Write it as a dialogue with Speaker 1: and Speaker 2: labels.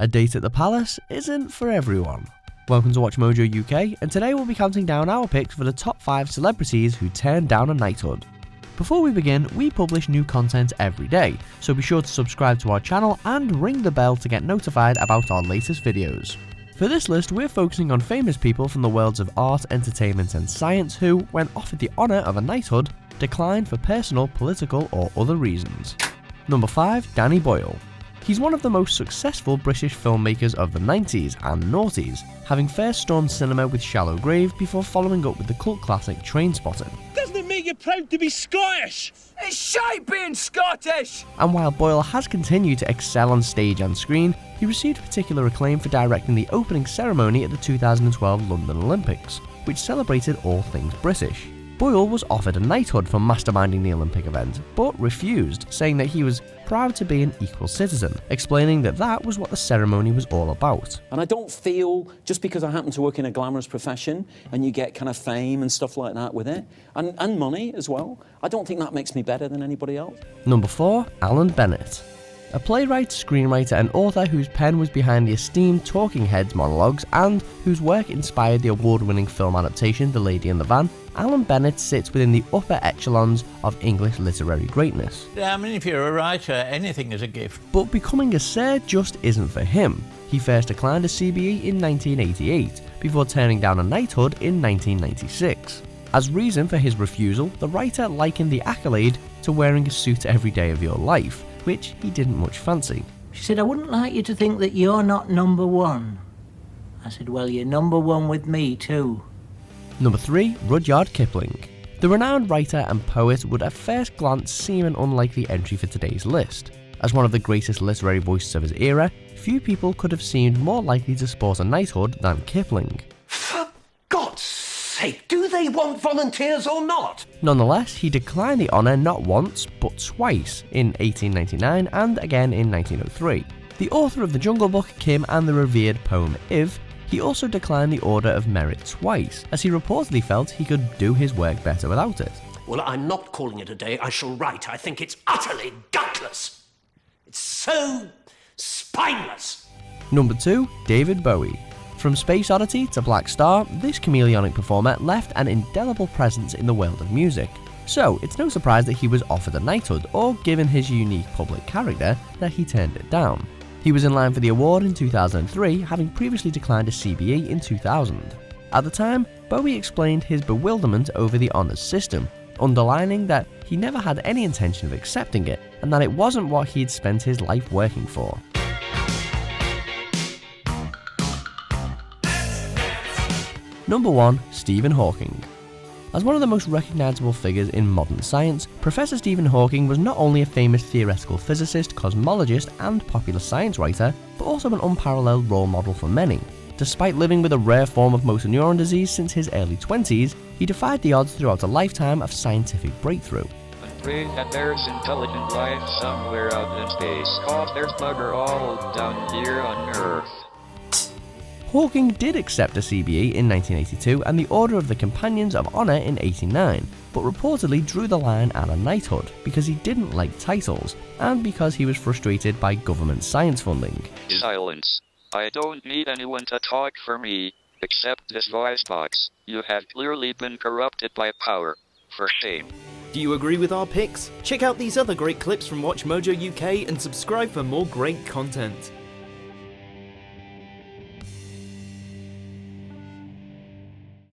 Speaker 1: A date at the palace isn't for everyone. Welcome to Watch Mojo UK, and today we'll be counting down our picks for the top 5 celebrities who turned down a knighthood. Before we begin, we publish new content every day, so be sure to subscribe to our channel and ring the bell to get notified about our latest videos. For this list, we're focusing on famous people from the worlds of art, entertainment and science who, when offered the honour of a knighthood, declined for personal, political or other reasons. Number 5. Danny Boyle. He's one of the most successful British filmmakers of the 90s and noughties, having first stormed cinema with Shallow Grave before following up with the cult classic Trainspotting.
Speaker 2: Doesn't it make you proud to be Scottish?
Speaker 3: It's shite being Scottish!
Speaker 1: And while Boyle has continued to excel on stage and screen, he received particular acclaim for directing the opening ceremony at the 2012 London Olympics, which celebrated all things British. Boyle was offered a knighthood for masterminding the Olympic event, but refused, saying that he was proud to be an equal citizen, explaining that that was what the ceremony was all about.
Speaker 4: And I don't feel, just because I happen to work in a glamorous profession and you get kind of fame and stuff like that with it, and money as well, I don't think that makes me better than anybody else.
Speaker 1: Number 4. Alan Bennett. A playwright, screenwriter and author whose pen was behind the esteemed Talking Heads monologues and whose work inspired the award-winning film adaptation The Lady in the Van, Alan Bennett sits within the upper echelons of English literary greatness.
Speaker 5: I mean, if you're a writer, anything is a gift.
Speaker 1: But becoming a Sir just isn't for him. He first declined a CBE in 1988, before turning down a knighthood in 1996. As reason for his refusal, the writer likened the accolade to wearing a suit every day of your life, which he didn't much fancy.
Speaker 6: She said, "I wouldn't like you to think that you're not number one." I said, "Well, you're number one with me too."
Speaker 1: Number 3. Rudyard Kipling. The renowned writer and poet would at first glance seem an unlikely entry for today's list. As one of the greatest literary voices of his era, few people could have seemed more likely to sport a knighthood than Kipling.
Speaker 3: For God's sake, do they want volunteers or not?
Speaker 1: Nonetheless, he declined the honour not once, but twice, in 1899 and again in 1903. The author of The Jungle Book, Kim, and the revered poem If, he also declined the Order of Merit twice, as he reportedly felt he could do his work better without it.
Speaker 3: Well, I'm not calling it a day. I shall write. I think it's utterly gutless. It's so spineless.
Speaker 1: Number 2. David Bowie. From Space Oddity to Black Star, this chameleonic performer left an indelible presence in the world of music. So, it's no surprise that he was offered a knighthood, or given his unique public character, that he turned it down. He was in line for the award in 2003, having previously declined a CBE in 2000. At the time, Bowie explained his bewilderment over the honours system, underlining that he never had any intention of accepting it, and that it wasn't what he had spent his life working for. Number 1. Stephen Hawking. As one of the most recognisable figures in modern science, Professor Stephen Hawking was not only a famous theoretical physicist, cosmologist and popular science writer, but also an unparalleled role model for many. Despite living with a rare form of motor neuron disease since his early 20s, he defied the odds throughout a lifetime of scientific breakthrough.
Speaker 7: Pray that there's intelligent life somewhere out in space, 'cause there's bugger all down here on Earth.
Speaker 1: Hawking did accept a CBE in 1982 and the Order of the Companions of Honour in 1989, but reportedly drew the line at a knighthood because he didn't like titles and because he was frustrated by government science funding.
Speaker 7: Silence. I don't need anyone to talk for me, except this voice box. You have clearly been corrupted by power. For shame.
Speaker 8: Do you agree with our picks? Check out these other great clips from Watch Mojo UK and subscribe for more great content.